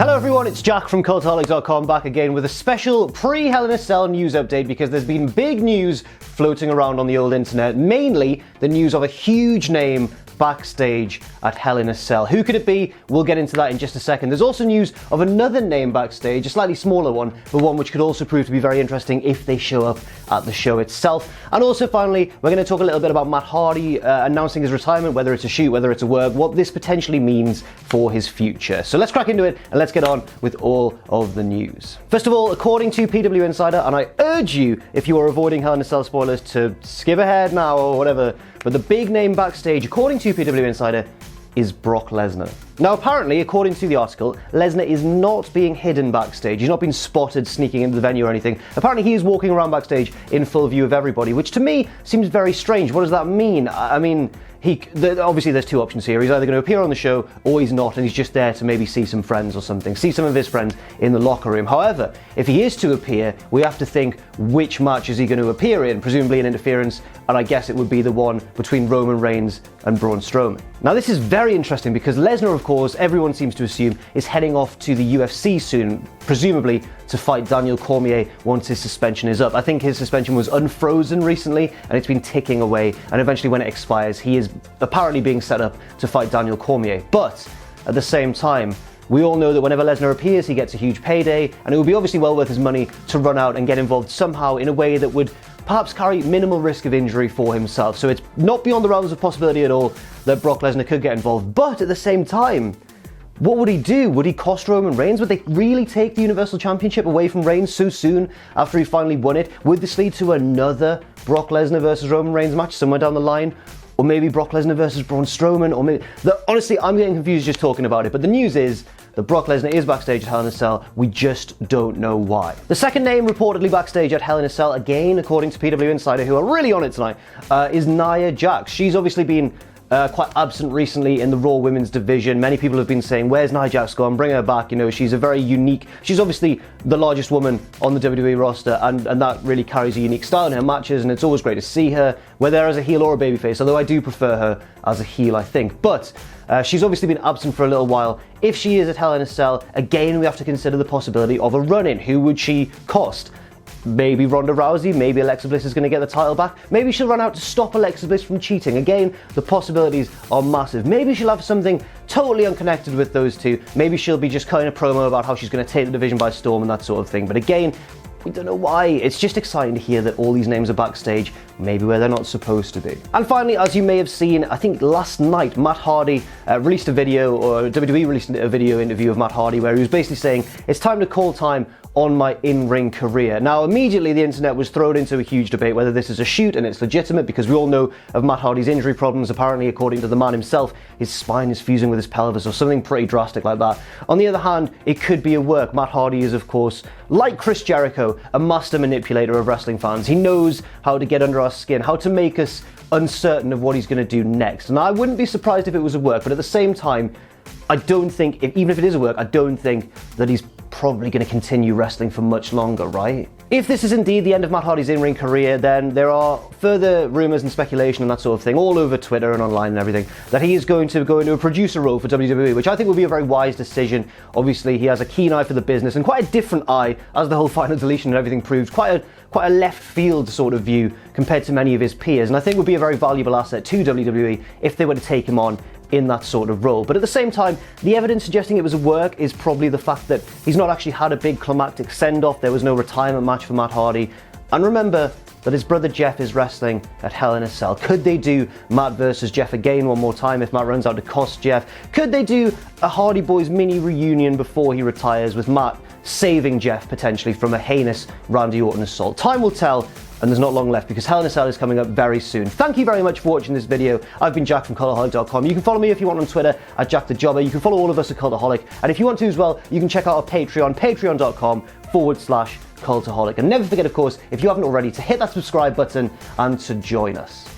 Hello everyone, it's Jack from Cultaholic.com back again with a special pre-Hell in a Cell news update because there's been big news floating around on the old internet, mainly the news of a huge name backstage at Hell in a Cell. Who could it be? We'll get into that in just a second. There's also news of another name backstage, a slightly smaller one, but one which could also prove to be very interesting if they show up at the show itself. And also finally, we're going to talk a little bit about Matt Hardy announcing his retirement, whether it's a shoot, whether it's a work, what this potentially means for his future. So let's crack into it and let's get on with all of the news. First of all, according to PW Insider, and I urge you, if you are avoiding Hell in a Cell spoilers, to skip ahead now or whatever, but the big name backstage, according to PW Insider, is Brock Lesnar. Now apparently, according to the article, Lesnar is not being hidden backstage. He's not been spotted sneaking into the venue or anything. Apparently he is walking around backstage in full view of everybody, which to me seems very strange. What does that mean? I mean, obviously there's two options here. He's either going to appear on the show or he's not, and he's just there to maybe see some friends or something, see some of his friends in the locker room. However, if he is to appear, we have to think which match is he going to appear in, presumably an interference, and I guess it would be the one between Roman Reigns and Braun Strowman. Now this is very interesting because Lesnar, of course, everyone seems to assume, is heading off to the UFC soon, presumably to fight Daniel Cormier once his suspension is up. I think his suspension was unfrozen recently and it's been ticking away, and eventually when it expires, he is apparently being set up to fight Daniel Cormier. But at the same time, we all know that whenever Lesnar appears, he gets a huge payday, and it would be obviously well worth his money to run out and get involved somehow in a way that would perhaps carry minimal risk of injury for himself. So it's not beyond the realms of possibility at all that Brock Lesnar could get involved. But at the same time, what would he do? Would he cost Roman Reigns? Would they really take the Universal Championship away from Reigns so soon after he finally won it? Would this lead to another Brock Lesnar versus Roman Reigns match somewhere down the line? Or maybe Brock Lesnar versus Braun Strowman? Or maybe... Honestly, I'm getting confused just talking about it. But the news is that Brock Lesnar is backstage at Hell in a Cell. We just don't know why. The second name reportedly backstage at Hell in a Cell, again according to PW Insider, who are really on it tonight, is Nia Jax. She's obviously been quite absent recently in the Raw Women's division. Many people have been saying, where's Nia Jax gone? Bring her back. You know, she's a very unique... She's obviously the largest woman on the WWE roster, and that really carries a unique style in her matches, and it's always great to see her, whether as a heel or a babyface, although I do prefer her as a heel, I think. But she's obviously been absent for a little while. If she is at Hell in a Cell, again, we have to consider the possibility of a run-in. Who would she cost? Maybe Ronda Rousey, maybe Alexa Bliss is going to get the title back. Maybe she'll run out to stop Alexa Bliss from cheating. Again, the possibilities are massive. Maybe she'll have something totally unconnected with those two. Maybe she'll be just cutting a promo about how she's going to take the division by storm and that sort of thing. But again, we don't know why. It's just exciting to hear that all these names are backstage, maybe where they're not supposed to be. And finally, as you may have seen, I think last night, Matt Hardy released a video, or WWE released a video interview of Matt Hardy where he was basically saying, it's time to call time on my in-ring career. Now, immediately the internet was thrown into a huge debate whether this is a shoot and it's legitimate, because we all know of Matt Hardy's injury problems. Apparently, according to the man himself, his spine is fusing with his pelvis or something pretty drastic like that. On the other hand, it could be a work. Matt Hardy is, of course, like Chris Jericho, a master manipulator of wrestling fans. He knows how to get under our skin, how to make us uncertain of what he's going to do next. And I wouldn't be surprised if it was a work, but at the same time, I don't think, even if it is a work, I don't think that he's probably going to continue wrestling for much longer, right? If this is indeed the end of Matt Hardy's in-ring career, then there are further rumours and speculation and that sort of thing all over Twitter and online and everything that he is going to go into a producer role for WWE, which I think would be a very wise decision. Obviously, he has a keen eye for the business and quite a different eye, as the whole Final Deletion and everything proved, quite a left field sort of view compared to many of his peers, and I think would be a very valuable asset to WWE if they were to take him on in that sort of role. But at the same time, the evidence suggesting it was a work is probably the fact that he's not actually had a big climactic send-off. There was no retirement match for Matt Hardy. And remember that his brother Jeff is wrestling at Hell in a Cell. Could they do Matt versus Jeff again one more time if Matt runs out to cost Jeff? Could they do a Hardy Boys mini reunion before he retires with Matt saving Jeff potentially from a heinous Randy Orton assault? Time will tell, and there's not long left because Hell in a Cell is coming up very soon. Thank you very much for watching this video. I've been Jack from Cultaholic.com. You can follow me if you want on Twitter at JackTheJobber. You can follow all of us at Cultaholic. And if you want to as well, you can check out our Patreon, patreon.com/Cultaholic. And never forget, of course, if you haven't already, to hit that subscribe button and to join us.